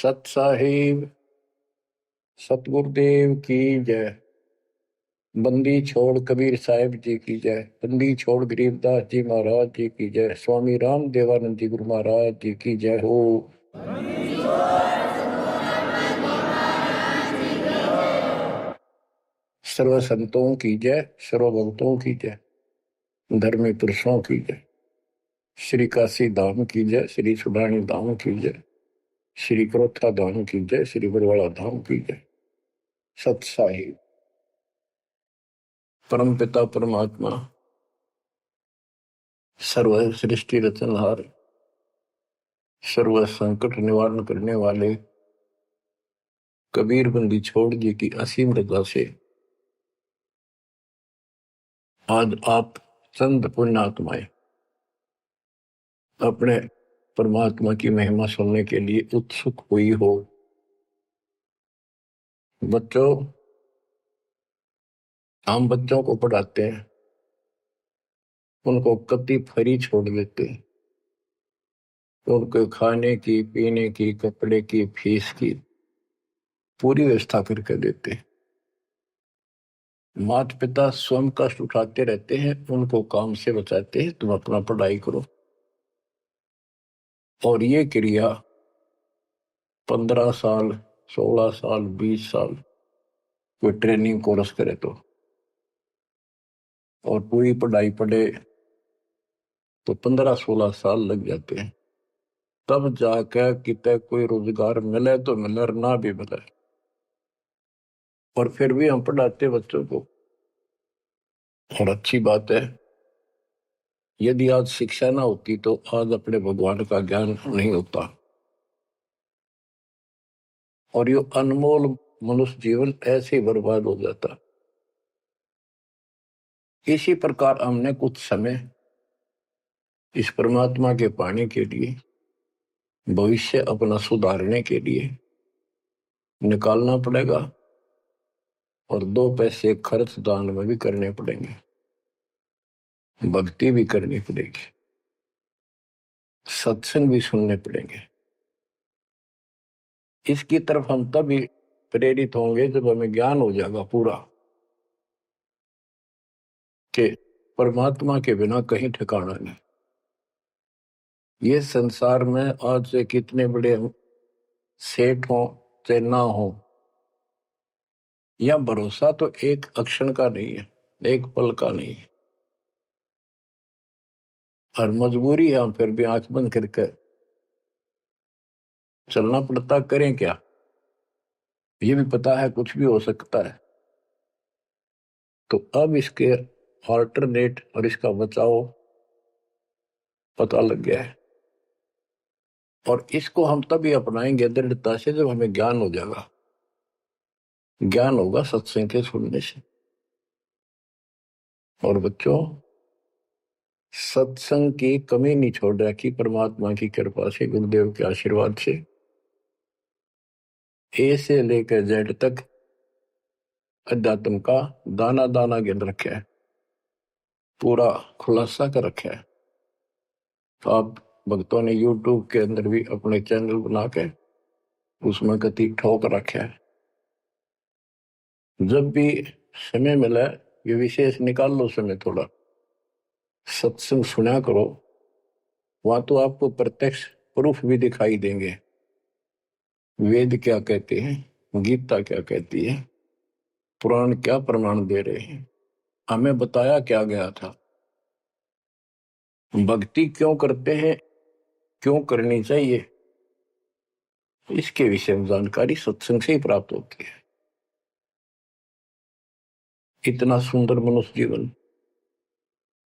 सत साहिब सतगुरुदेव की जय। बंदी छोड़ कबीर साहिब जी की जय। बंदी छोड़ गरीबदास जी महाराज जी की जय। स्वामी राम देवानंद जी गुरु महाराज जी की जय हो। सर्व संतों की जय, सर्व भक्तों की जय, धर्मी पुरुषों की जय। श्री काशी धाम की जय, श्री सुडानी धाम की जय, श्री क्रोथा धाम की जय, श्री बरवाड़ा धाम की जय। सत साहिब परम पिता परमात्मा सर्व सृष्टि रचनहार, सर्व संकट निवारण करने वाले कबीर बंदी छोड़ जी की असीम रजा से आज आप चंद पुण्यात्माएं अपने परमात्मा की महिमा सुनने के लिए उत्सुक हुई हो। बच्चों, हम बच्चों को पढ़ाते हैं, उनको कति फ्री छोड़ देते हैं, उनको खाने की, पीने की, कपड़े की, फीस की पूरी व्यवस्था करके देते हैं। माता पिता स्वयं कष्ट उठाते रहते हैं, उनको काम से बचाते हैं, तुम अपना पढ़ाई करो। और ये क्रिया 15 साल, 16 साल, 20 साल कोई ट्रेनिंग कोर्स करे तो, और पूरी पढ़ाई पढ़े तो 15-16 साल लग जाते हैं। तब जाकर कितने कोई रोजगार मिले तो मिले, और ना भी मिले। और फिर भी हम पढ़ाते बच्चों को। और अच्छी बात है, यदि आज शिक्षा ना होती तो आज अपने भगवान का ज्ञान नहीं होता, और ये अनमोल मनुष्य जीवन ऐसे ही बर्बाद हो जाता। इसी प्रकार हमने कुछ समय इस परमात्मा के पाने के लिए, भविष्य अपना सुधारने के लिए निकालना पड़ेगा, और 2 पैसे खर्च दान में भी करने पड़ेंगे, भक्ति भी करनी पड़ेगी, सत्संग भी सुनने पड़ेंगे। इसकी तरफ हम तभी प्रेरित होंगे जब हमें ज्ञान हो जाएगा पूरा कि परमात्मा के बिना कहीं ठिकाना नहीं। ये संसार में आज से कितने बड़े सेठ हो चाहे ना हो, या भरोसा तो एक अक्षण का नहीं है, एक पल का नहीं है। और मजबूरी है, हम फिर भी आंख बंद करके चलना पड़ता। करें क्या? ये भी पता है कुछ भी हो सकता है। तो अब इसके ऑल्टरनेट और इसका बचाव पता लग गया है, और इसको हम तभी अपनाएंगे दृढ़ता से जब हमें ज्ञान हो जाएगा। ज्ञान होगा सत्संग के सुनने से। और बच्चों, सत्संग की कमी नहीं छोड़ रखी परमात्मा की कृपा से, गुरुदेव के आशीर्वाद से। ए से लेकर जेड तक अध्यात्म का दाना दाना गिन रखा है, पूरा खुलासा कर रखा है। तो आप भक्तों ने यूट्यूब के अंदर भी अपने चैनल बना के उसमें कति ठोक रखा है। जब भी समय मिला, ये विशेष निकाल लो समय थोड़ा, सत्संग सुना करो। वहां तो आपको प्रत्यक्ष प्रूफ भी दिखाई देंगे। वेद क्या कहते हैं, गीता क्या कहती है, पुराण क्या प्रमाण दे रहे हैं, हमें बताया क्या गया था, भक्ति क्यों करते हैं, क्यों करनी चाहिए, इसके विषय में जानकारी सत्संग से ही प्राप्त होती है। इतना सुंदर मनुष्य जीवन,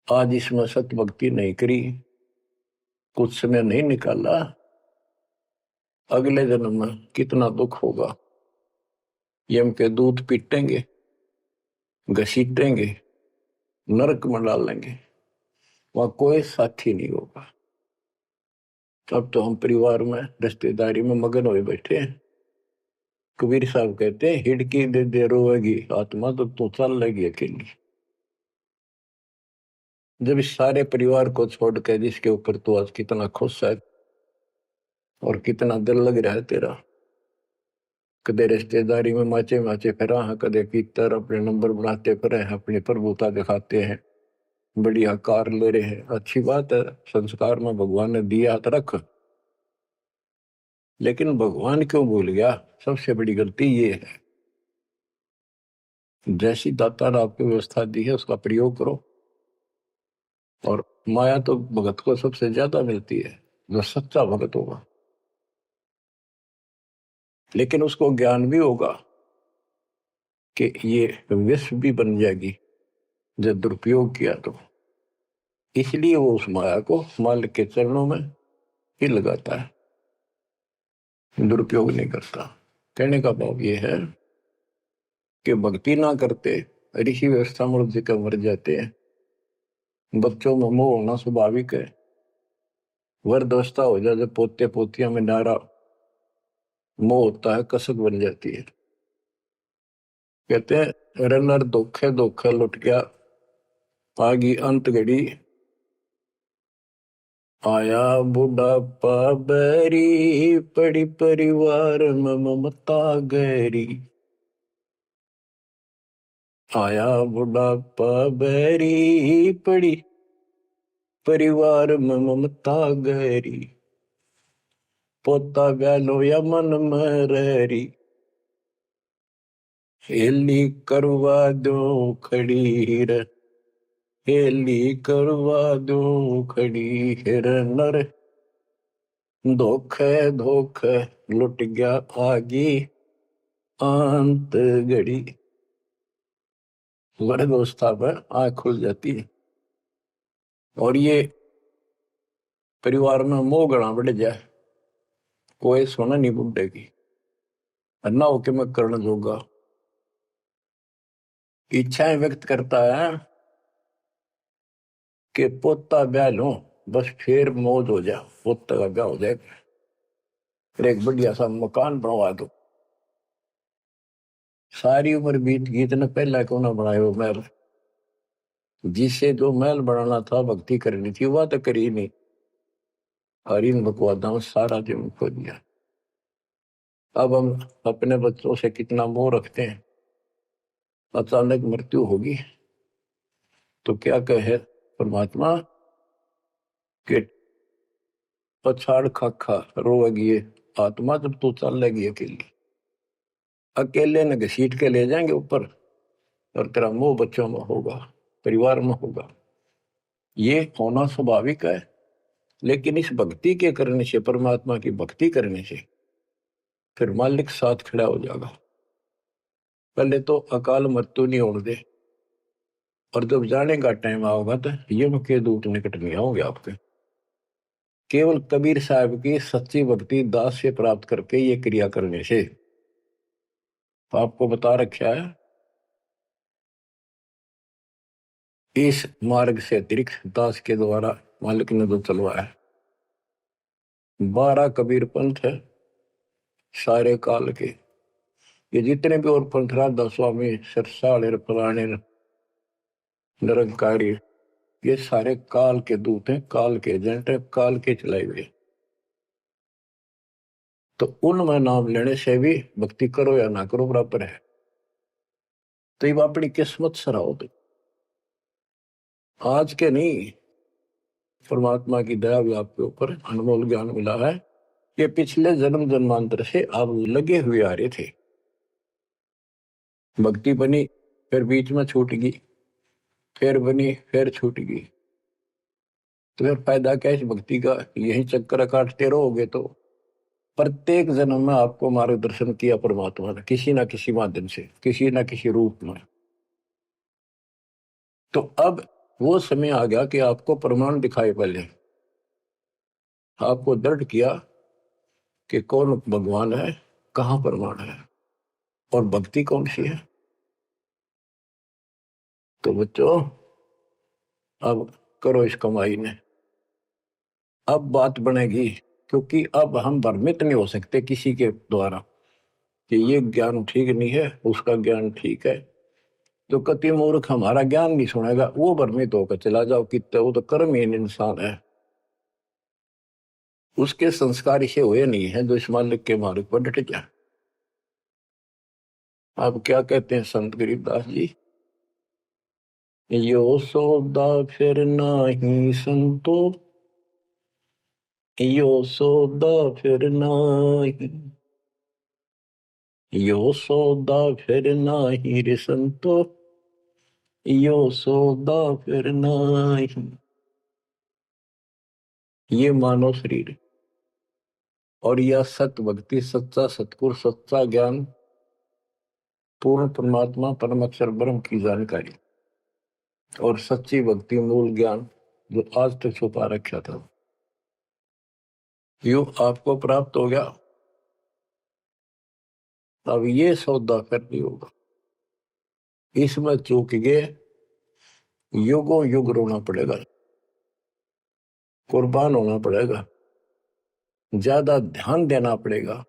आज इसमें सत्य भक्ति नहीं करी, कुछ समय नहीं निकाला, अगले जन्म में कितना दुख होगा। यम के दूत पीटेंगे, घसीटेंगे, नरक में डालेंगे, वहां कोई साथी नहीं होगा। अब तो हम परिवार में, रिश्तेदारी में मगन हुए बैठे हैं। कबीर साहब कहते हैं, हिड़की दे दे रोएगी आत्मा तो तू चल लेगी अकेली। जब इस सारे परिवार को छोड़ कर जिसके ऊपर तू आज कितना खुश है और कितना दिल लग रहा है तेरा, कदे रिश्तेदारी में माचे माचे फिरा है, कदे भीतर अपने नंबर बनाते फिरे हैं, अपनी प्रभुता दिखाते हैं, बढ़िया कार ले रहे हैं। अच्छी बात है, संस्कार में भगवान ने दिया तो रख, लेकिन भगवान क्यों भूल गया? सबसे बड़ी गलती ये है, जैसी दाता ने आपको व्यवस्था दी है उसका प्रयोग करो। और माया तो भगत को सबसे ज्यादा मिलती है, जो सच्चा भगत होगा। लेकिन उसको ज्ञान भी होगा कि ये विष भी बन जाएगी जब दुरुपयोग किया तो, इसलिए वो उस माया को मालिक के चरणों में ही लगाता है, दुरुपयोग नहीं करता। कहने का भाव ये है कि भक्ति ना करते ऋषि व्यवस्था मूर्ति का मर जाते हैं। बच्चों में मोह होना स्वाभाविक है, वृद्धावस्था हो जाए जब पोते पोतियां में नारा मोह होता है, कसक बन जाती है। कहते हैं रनर धोखे धोखे लुट गया, आगी अंत घड़ी, आया बुढ़ापा बैरी, पड़ी परिवार में ममता गहरी। आया बुढ़ापा बैरी, पड़ी परिवार में ममता गहरी, पोता ब्यालो या मन मररी, हेली करवा दो खड़ी रे, हेली करवा दो खड़ी हिर नर, धोखे धोखे लुट गया आगी अंत घड़ी। वृद्धावस्था पर आंख खुल जाती है, और ये परिवार में मोह गणा बढ़ जाए, कोई सुना नहीं बुढ़े की, अन्ना होके मैं करना जोगा, इच्छाएं व्यक्त करता है कि पोता ब्याह लो, बस फिर मौज हो जाए, पोता का ब्याह हो जाए, फिर एक बढ़िया सा मकान बनवा दो। सारी उम्र बीत गई, इतने पहला क्यों ना बनाए वो महल? जिससे जो महल बनाना था, भक्ति करनी थी, वह तो करी नहीं, और इन बकवादा में सारा जीवन खो दिया। अब हम अपने बच्चों से कितना मोह रखते हैं, अचानक मृत्यु होगी तो क्या कहे परमात्मा कि पछाड़ खाखा रोएगी ये आत्मा, जब तू चल लेगी अकेली, अकेले न घसीट के ले जाएंगे ऊपर, और तेरा मोह बच्चों में होगा, परिवार में होगा। ये होना स्वाभाविक है, लेकिन इस भक्ति के करने से, परमात्मा की भक्ति करने से फिर मालिक साथ खड़ा हो जाएगा। पहले तो अकाल मृत्यु नहीं होने दे, और जब जाने का टाइम आओगा तो यम के दूत निकट नहीं आओगे आपके। केवल कबीर साहब की सच्ची भक्ति दास से प्राप्त करके ये क्रिया करने से, तो आपको बता रखा है इस मार्ग से अतिरिक्त दास के द्वारा मालिक ने जो चलवाया है। 12 कबीर पंथ है सारे काल के, ये जितने भी और पंथ राधा स्वामी सरसाड़ फलाने निरंकारी, ये सारे काल के दूत हैं, काल के एजेंट हैं, काल के चलाए हुए। तो उनमें नाम लेने से भी भक्ति करो या ना करो बराबर है। तो ये अपनी किस्मत सराहो, तो आज के नहीं, परमात्मा की दया भी आपके ऊपर अनमोल ज्ञान मिला है। ये पिछले जन्म जन्मांतर से आप लगे हुए आ रहे थे, भक्ति बनी फिर बीच में छूट गई, फिर बनी फिर छूट गई, तो फिर फायदा क्या इस भक्ति का? यही चक्कर काटते रहोगे तो प्रत्येक जन्म में आपको मार्गदर्शन किया परमात्मा ने, किसी ना किसी माध्यम से, किसी ना किसी रूप में। तो अब वो समय आ गया कि आपको प्रमाण दिखाए, पहले आपको दृढ़ किया कि कौन भगवान है, कहां प्रमाण है, और भक्ति कौन सी है। तो बच्चों अब करो इस कमाई ने, अब बात बनेगी, क्योंकि अब हम भ्रमित नहीं हो सकते किसी के द्वारा कि ये ज्ञान ठीक नहीं है, उसका ज्ञान ठीक है। तो कति मूर्ख हमारा ज्ञान नहीं सुनेगा, वो भ्रमित होकर चला जाओ कितने, वो तो कर्महीन इंसान है, उसके संस्कार इसे हुए नहीं है जो इस मालिक के मार्ग पर डट जाए। अब क्या कहते हैं संत गरीबदास जी, यो सौदा फिर नाही संतो, यो सौदा फिर नाही, यो सौदा फिर नाही रे संतो, यो सौदा फिर नाही। ये मानव शरीर और यह सत भक्ति, सच्चा सतगुरु, सच्चा ज्ञान, पूर्ण परमात्मा परम अक्षर ब्रह्म की जानकारी और सच्ची भक्ति मूल ज्ञान जो आज तक छुपा रखा था, यो आपको प्राप्त हो गया। अब ये सौदा करनी होगा, इसमें चूक गए युगों युग रोना पड़ेगा, कुर्बान होना पड़ेगा, ज्यादा ध्यान देना पड़ेगा।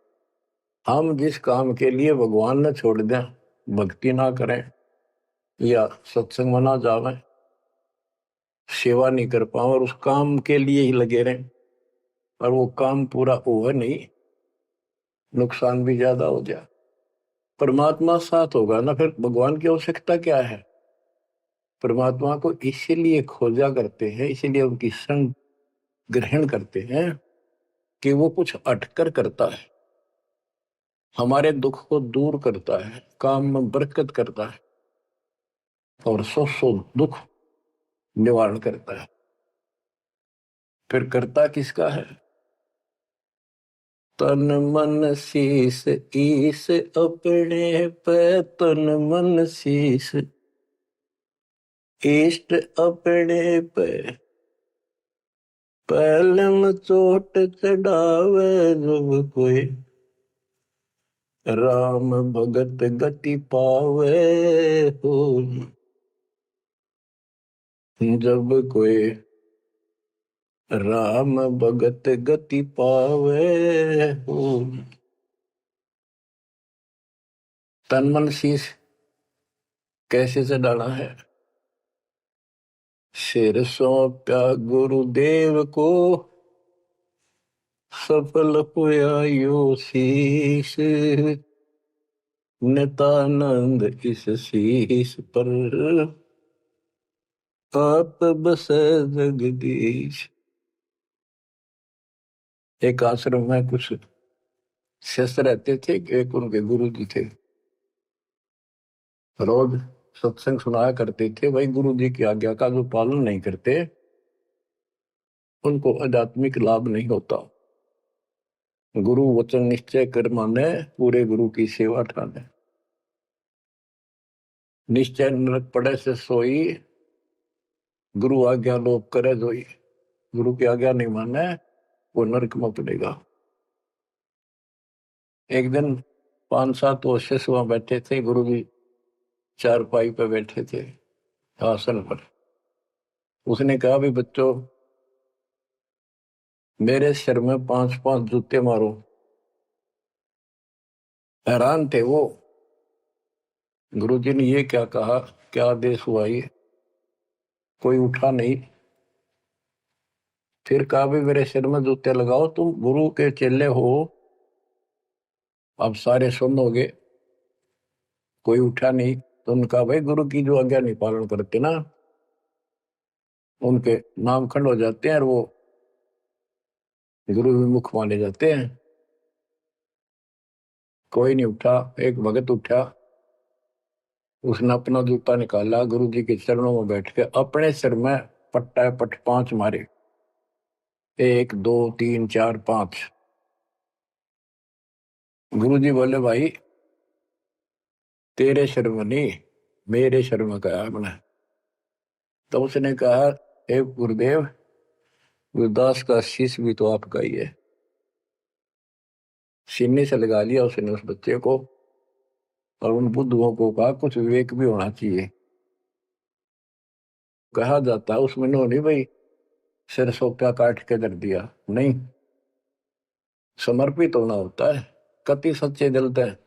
हम जिस काम के लिए भगवान ने छोड़ दें, भक्ति ना करें या सत्संग में ना जावे, सेवा नहीं कर पाओ और उस काम के लिए ही लगे रहें और वो काम पूरा हुआ नहीं, नुकसान भी ज्यादा हो जाए, परमात्मा साथ होगा ना, फिर भगवान की आवश्यकता क्या है। परमात्मा को इसीलिए खोजा करते हैं, इसीलिए उनकी संग ग्रहण करते हैं कि वो कुछ अटकर करता है, हमारे दुख को दूर करता है, काम में बरकत करता है और सौ दुख निवारण करता है। फिर करता किसका है? तन मन शीस ईस अपने पे, तन मन शीस इष्ट अपने पे, पहलम चोट चढ़ावे जब कोई, राम भगत गति पावे हो, जब कोई राम भगत गति पावे हो। तन मन शीश कैसे से डाला है? सिर सौंपा गुरुदेव को, सफल हुआ यो शीश, नितानंद इस शीश पर आप बसे जगदीश। एक आश्रम में कुछ शिष्य रहते थे, एक उनके गुरु जी थे, रोज सत्संग सुनाया करते थे। भाई गुरु जी की आज्ञा का जो पालन नहीं करते उनको आध्यात्मिक लाभ नहीं होता। गुरु वचन निश्चय कर माने, पूरे गुरु की सेवा ठाने, निश्चय नरक पड़े से सोई, गुरु आज्ञा लोप करे जोई। गुरु की आज्ञा नहीं माने वो नरक में पड़ेगा। एक दिन 5-7 वर्ष वहां बैठे थे, गुरु जी चारपाई पे बैठे थे आसन पर। उसने कहा भी बच्चों, मेरे सिर में 5-5 जूते मारो। हैरान थे वो, गुरु जी ने ये क्या कहा, क्या आदेश हुआ ये? कोई उठा नहीं। फिर कहा भी मेरे सिर में जूते लगाओ, तुम गुरु के चेले हो। अब सारे सुन हो गए, कोई उठा नहीं। तो उनका भाई गुरु की जो आज्ञा नहीं पालन करते ना, उनके नाम खंड हो जाते हैं और वो गुरु विमुख माने जाते हैं। कोई नहीं उठा। एक भगत उठा, उसने अपना जूता निकाला, गुरु जी के चरणों में बैठ के अपने सिर में पट्टा पट 5 मारे। 1 2 3 4 5। गुरु जी बोले भाई तेरे सिर में नहीं, मेरे सिर में कहा मैंने। तो उसने कहा हे गुरुदेव, गुरुदास का शीश भी तो आपका ही है। सीने से लगा लिया उसने उस बच्चे को और उन बुद्धुओं को कहा कुछ विवेक भी होना चाहिए। कहा जाता है उसमें नो नहीं भाई सिर सोप्या काट के दर दिया, नहीं, समर्पित होना होता है। कति सच्चे जलते हैं,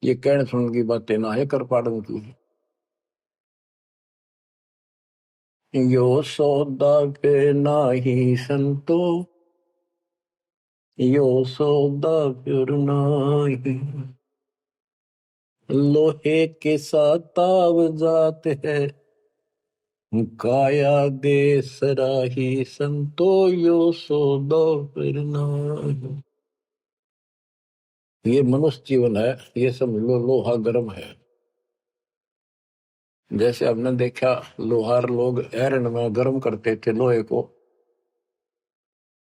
ये कहने सुन की बातें ना है कर पाड़न की। यो सौदा पे नाही संतो, यो सौदा फिर नाही, लोहे के साथ ताव जात है, काया दे सराही संतो यो सौदो फिर नाहि। ये मनुष्य जीवन है, ये सब लोहा गर्म है। जैसे हमने देखा लोहार लोग एरन में गर्म करते थे लोहे को,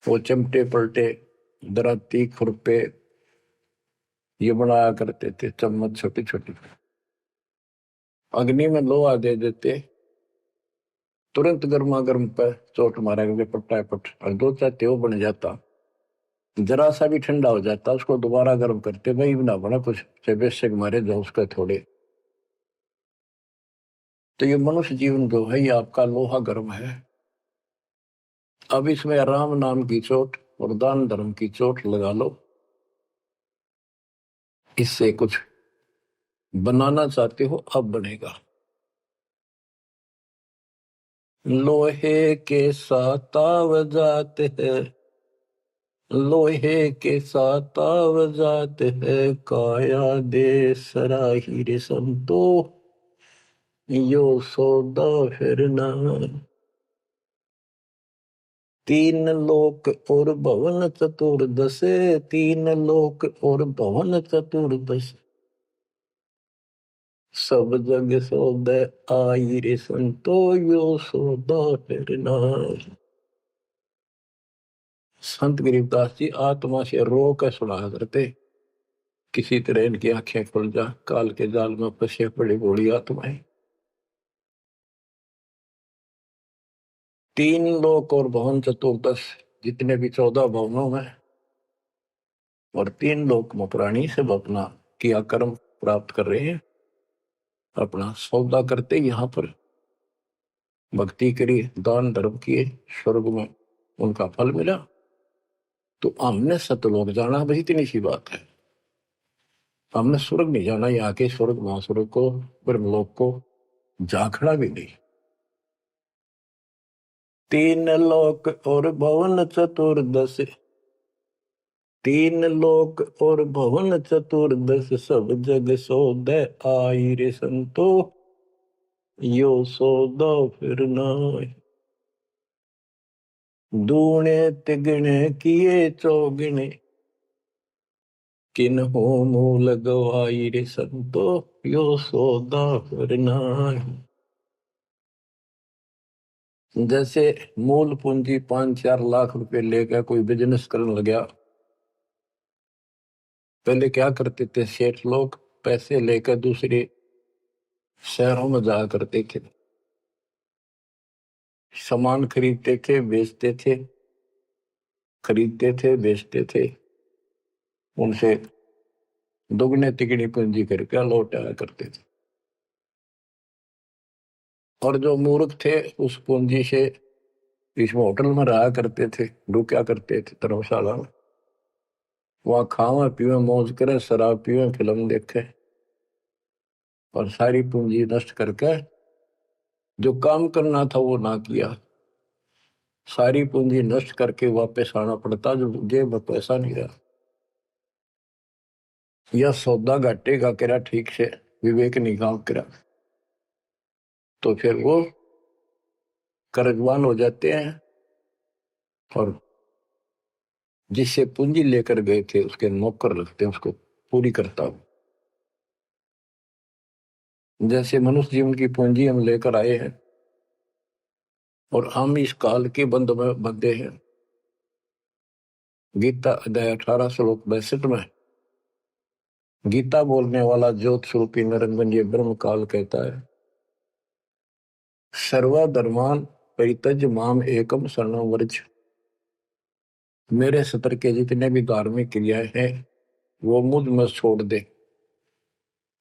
वो चिमटे पलटे दराती खुरपे ये बनाया करते थे, चम्मच छोटी छोटी, अग्नि में लोहा दे देते, तुरंत गर्मा गर्म पर चोट मारेंगे पट्टा पट, और दो चाहते वो बन जाता, जरा सा भी ठंडा हो जाता उसको दोबारा गर्म करते, वही बना बना कुछ से बेशक मारे जो उसके थोड़े। तो ये मनुष्य जीवन जो है ये आपका लोहा गर्म है। अब इसमें राम नाम की चोट और दान धर्म की चोट लगा लो, इससे कुछ बनाना चाहते हो अब बनेगा। लोहे के साथ ताव जाते हैं, लोहे के साथ ताव जाते है, काया दे सराही रे संतो यो सौदा फिर ना। तीन लोक और भवन चतुर्दश, तीन लोक और भवन चतुर्दश, सब जग सौदे आई रे संतो यो सौदा फिर ना। संत गरीबदास जी आत्मा से रो कर सुना करते, किसी तरह इनकी आंखें खुल जा, काल के जाल में फंसे पड़ी बूढ़ी आत्माएं। तीन लोक और भवन चतुर्दश, जितने भी 14 भवनों में और तीन लोक में प्राणी सब अपना किया कर्म प्राप्त कर रहे हैं, अपना सौदा करते यहाँ पर भक्ति करी, दान धर्म किए, स्वर्ग में उनका फल मिला। तो हमने सतलोक जाना, बस इतनी सी बात है। हमने स्वर्ग नहीं जाना, यहाँ के स्वर्ग महास्वर्ग को ब्रह्मलोक को झांकना भी नहीं। तीन लोक और भवन चतुर्दश, तीन लोक और भवन चतुर्दश, सब जग सौदे आई रे संतो यो सौदा फिर नाहि। दूणे तिगणे किए चौगुने, किन्हो मूल गवाई रे संतो यो सौदा फिर नाहि। जैसे मूल पूंजी 5-4 लाख रुपए लेकर कोई बिजनेस करने लगा, पहले क्या करते थे सेठ लोग, पैसे लेकर दूसरे शहरों में जाया करते थे, सामान खरीदते थे बेचते थे, खरीदते थे बेचते थे, उनसे दुगने तिगनी पूंजी करके लौटाया करते थे। और जो मूर्ख थे उस पूंजी से इस होटल में रहा करते थे, रुका करते थे धर्मशाला में, वहां खावा पीवे मौज करे, शराब पीवे, फिल्म देखे, और सारी पूंजी नष्ट करके जो काम करना था वो ना किया, सारी पूंजी नष्ट करके वापस आना पड़ता, जो जेब में पैसा नहीं रहा। या सौदा घाटे का करा ठीक से, विवेक नहीं काम करा, तो फिर वो कर्जवान हो जाते हैं, और जिससे पूंजी लेकर गए थे उसके नौकर लगते हैं, उसको पूरी करता हूं। जैसे मनुष्य जीवन की पूंजी हम लेकर आए हैं और हम इस काल के बंध में बंधे हैं। गीता अध्याय 18 श्लोक 62 में गीता बोलने वाला ज्योत स्वरूपी निरंजन ये ब्रह्म काल कहता है, सर्वधर्मान परित्यज माम एकम शरणं व्रज। मेरे सतर के जितने भी धार्मिक क्रियाएं हैं वो मुझ में छोड़ दे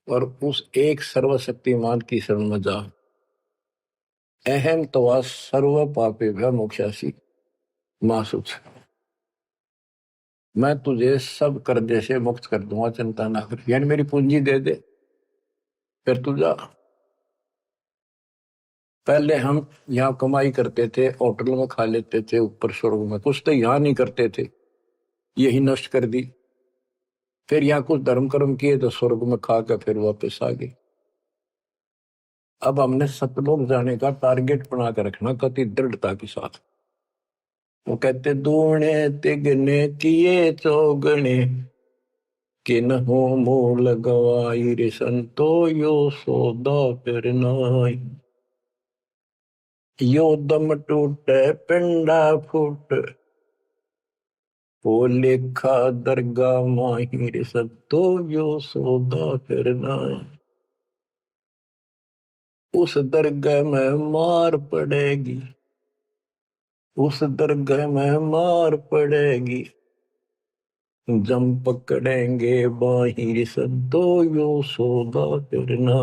और उस एक सर्वशक्तिमान की शरण में जा। अहम तवा सर्व पापेभ्य मोक्षासी मासुच, मैं तुझे सब कर्जे से मुक्त कर दूंगा, चिंता ना कर। यानी मेरी पूंजी दे दे, फिर तू जा। पहले हम यहाँ कमाई करते थे, होटल में खा लेते थे, ऊपर स्वर्ग में, कुछ तो यहाँ नहीं करते थे, यही नष्ट कर दी। फिर यहाँ कुछ धर्म कर्म किए तो स्वर्ग में खा के फिर वापस आ गए। अब हमने सतलोक जाने का टारगेट बना कर रखना कति दृढ़ता के साथ। वो कहते दूने तिगने किए चौगने किन हो मूल गवाई रे संतो यो सौदा फिर नाई। यो दम टूटे पिंडा फूट वो लेखा दरगाह माहिर सत्तो यो सौदा फिर नाई। उस दरगाह में मार पड़ेगी, उस दरगाह में मार पड़ेगी, जम पकड़ेंगे बाहिर सद्दो यो सौदा करना।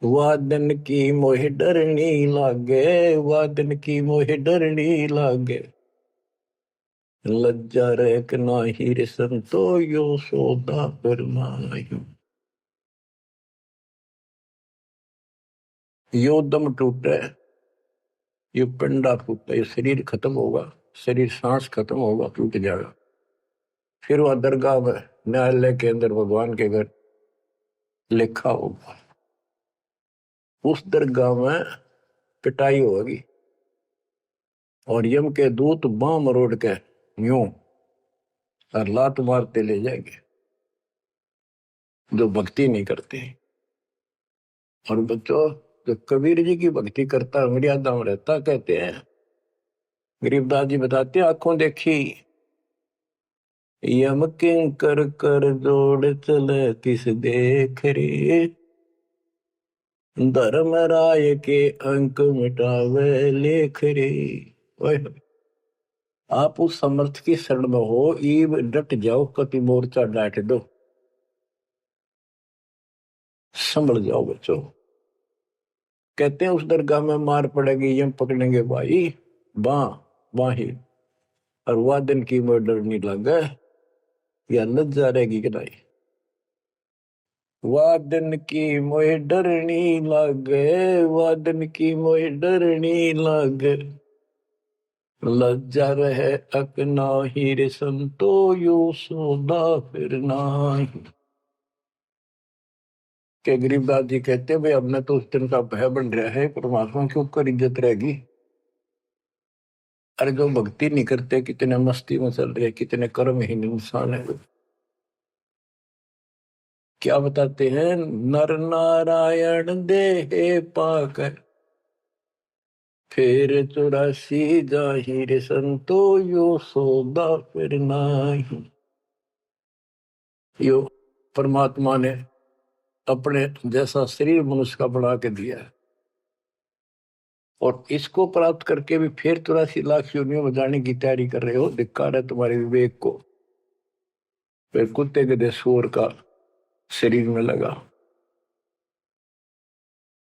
वादन की मोह डरनी लागे, वादन की मोह डरनी लागे, लज्जा रेक नाहिर संतो यो सौदा करना। यो दम टूटे, ये पिंडा फूटे, ये शरीर खत्म होगा, शरीर सांस खत्म होगा, टूट जाएगा। फिर वह दरगाह में न्यायालय के अंदर भगवान के घर लिखा होगा। उस दरगाह में पिटाई होगी और यम के दूत बां मरोड़ के यूं और लात मारते ले जाएंगे जो भक्ति नहीं करते। और बच्चों, जो कबीर जी की भक्ति करता मर्यादा में रहता, कहते हैं गरीबदास जी बताते हैं, आंखों देखी यम किंकर कर जोड़ चले किस देख रे, धर्म राय के अंक मिटावे लेख रे। आप उस समर्थ की शरण में हो, ईब डट जाओ, कति मोर्चा डांट दो, संभल जाओ बच्चों। कहते हैं उस दरगाह में मार पड़ेगी, यम पकड़ेंगे भाई बाही, और वादन की मोह डरनी लगे, या लज्जा रहेगी कि नहीं। वादन की मोह डरनी लगे, वादन की मोह डरनी लगे, लज्जा रहे अक नाही रे संतो यो सौदा फिर नाही। के गरीबदास जी कहते भाई हमने तो उस दिन का भय बन रहा है, परमात्मा के ऊपर इज्जत रहेगी। अरे जो भक्ति नहीं करते कितने मस्ती में चल रहे, कितने कर्महीन इंसान है। क्या बताते हैं, नर नारायण देह पाकर फिर 84 जाहिर संतो यो सौदा फिर नाही। यो परमात्मा ने अपने जैसा शरीर मनुष्य का बना के दिया है, और इसको प्राप्त करके भी फिर 84 लाख योनियों में जाने की तैयारी कर रहे हो। धिक्कार है तुम्हारे विवेक को। फिर कुत्ते गधे सूअर का शरीर में लगा।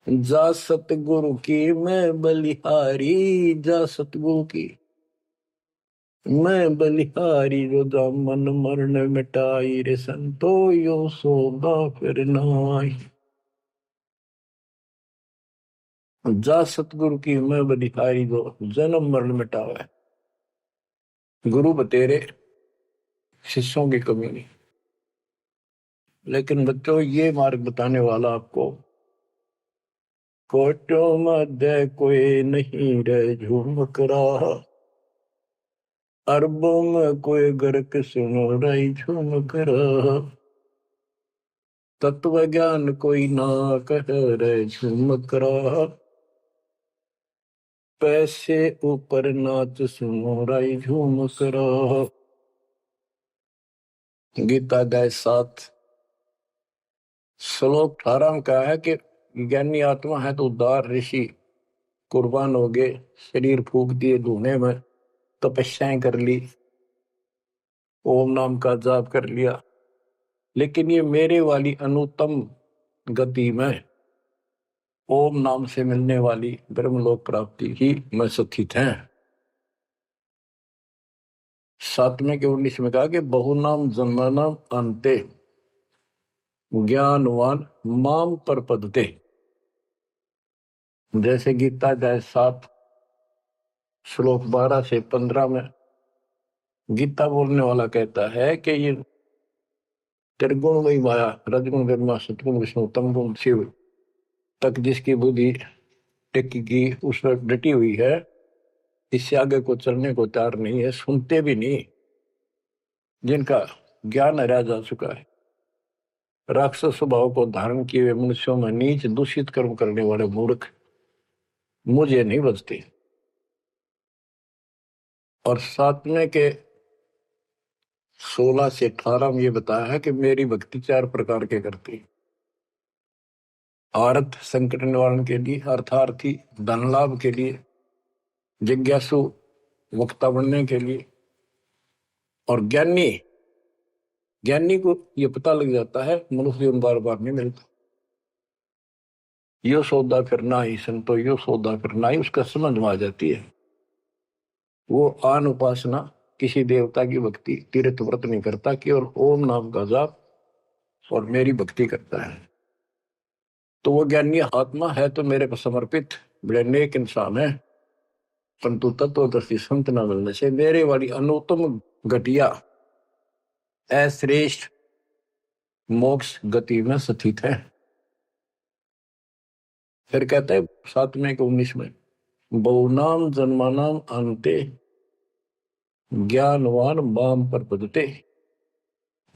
जा सतगुरु की मैं बलिहारी, जा सतगुरु की मैं बलिहारी, जो दामन मरण मिटाई रे संतो यो सौदा फिर नाई। जा सतगुरु की मैं बलिहारी, जो जन्म मरण मिटावे। गुरु बतेरे, शिष्यों की कमी नहीं। लेकिन बच्चों, ये मार्ग बताने वाला आपको, कोटों मध्य कोई नहीं रे झुमक रहा, अरबों में कोई गर्क सुनो रही झुमक रहा, तत्व ज्ञान कोई ना कह रहे झुमक रहा, पैसे ऊपर नाच सुनो रही झुमक रहा। गीता अध्याय 7 श्लोक 18 में कहा है कि ज्ञानी आत्मा है तो उदार ऋषि कुर्बान हो गए, शरीर फूक दिए धुने में, तपस्याएं कर ली, ओम नाम का जाप कर लिया, लेकिन ये मेरे वाली अनुत्तम गति में ओम नाम से मिलने वाली ब्रह्मलोक प्राप्ति ही में स्थित है। 7वें के 19 में कहा कि बहुनाम जन्मनाम अंते ज्ञानवान माम पर पदते। जैसे गीता अध्याय 7 श्लोक 12 से 15 में गीता बोलने वाला कहता है कि ये त्रिगुण वही माया, रजगुण ब्रह्मा, सतगुण विष्णु, तमगुण शिव तक जिसकी बुद्धि टिकी उस पर डटी हुई है, इससे आगे को चलने को तैयार नहीं है, सुनते भी नहीं, जिनका ज्ञान हरा जा चुका है। राक्षस स्वभाव को धारण किए हुए मनुष्यों में नीच दूषित कर्म करने वाले मूर्ख मुझे नहीं बचते। और सातवें के 16 से 18 में ये बताया है कि मेरी भक्ति 4 प्रकार के करती। अर्थ संकट निवारण के लिए, अर्थार्थी धन लाभ के लिए, जिज्ञासु वक्ता बनने के लिए, और ज्ञानी ज्ञानी को ये पता लग जाता है मनुष्य बार बार नहीं मिलता। यो सौदा करना ही संतो, यो सौदा करना ही, उसका समझ में आ जाती है। वो आन उपासना, किसी देवता की भक्ति, तीर्थ व्रत नहीं करता, केवल ओम नाम का जाप और मेरी भक्ति करता है। तो वो ज्ञानी आत्मा है तो मेरे को समर्पित बड़े नेक इंसान है, परंतु तत्वदर्शी संत न मिलने से मेरे वाली अनुत्तम घटिया अश्रेष्ठ मोक्ष गति में स्थित है। फिर कहते हैं 7वें के 19 में, बहुनाम जन्मानाम अंते ज्ञानवान माम पर पदते।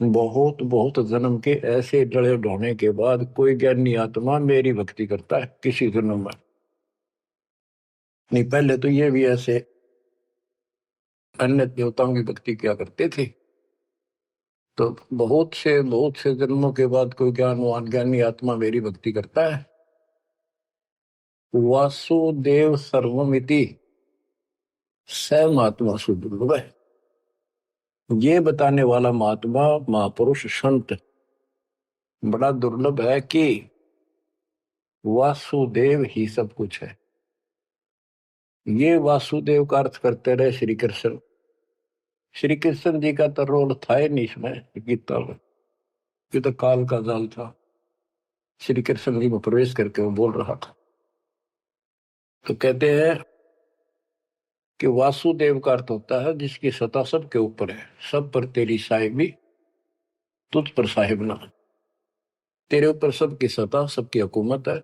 बहुत बहुत जन्म के ऐसे डले ढोने के बाद कोई ज्ञानी आत्मा मेरी भक्ति करता है किसी जन्म में। नहीं, पहले तो ये भी ऐसे अन्य देवताओं की भक्ति क्या करते थे। तो बहुत से जन्मों के बाद कोई ज्ञानवान ज्ञानी आत्मा मेरी भक्ति करता है। वासुदेव सर्वमिति स महात्मा सुदुर्लभ है। ये बताने वाला महात्मा महापुरुष संत बड़ा दुर्लभ है कि वासुदेव ही सब कुछ है। ये वासुदेव का अर्थ करते रहे श्री कृष्ण। श्री कृष्ण जी का तो रोल था ही नहीं इसमें गीता में, ये तो काल का जाल था। श्री कृष्ण जी में प्रवेश करके वो बोल रहा था। तो कहते हैं कि वासुदेव का अर्थ होता है जिसकी सत्ता सबके ऊपर है, सब पर तेरी साहिबी, तुझ पर साहिब ना। तेरे ऊपर सबकी सत्ता, सबकी हुकूमत है।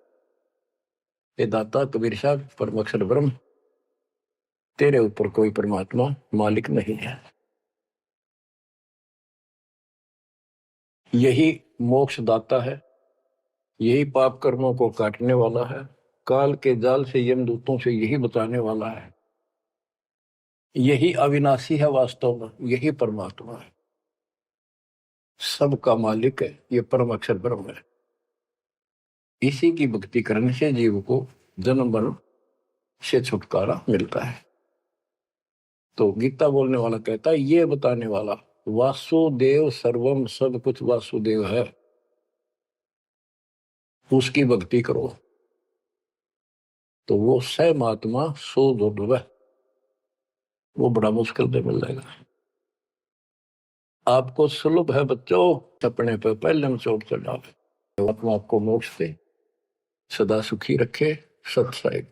ये दाता कबीर साहब परम अक्षर ब्रह्म, तेरे ऊपर कोई परमात्मा मालिक नहीं है। यही मोक्ष दाता है, यही पाप कर्मों को काटने वाला है, काल के जाल से यमदूतों से यही बचाने वाला है। यही अविनाशी है, वास्तव में यही परमात्मा है, सबका मालिक है, ये परम अक्षर ब्रह्म है। इसी की भक्ति करने से जीव को जन्म मरण से छुटकारा मिलता है। तो गीता बोलने वाला कहता है, ये बताने वाला वासुदेव सर्वम, सब कुछ वासुदेव है, उसकी भक्ति करो तो वो स महात्मा सो दुर्लभ है, वो बड़ा मुश्किल से मिल जाएगा। आपको सुलभ है बच्चों, अपने पे पहले में चोट चढ़ावे। आत्मा आपको मोक्ष दे, सदा सुखी रखे, सत्संग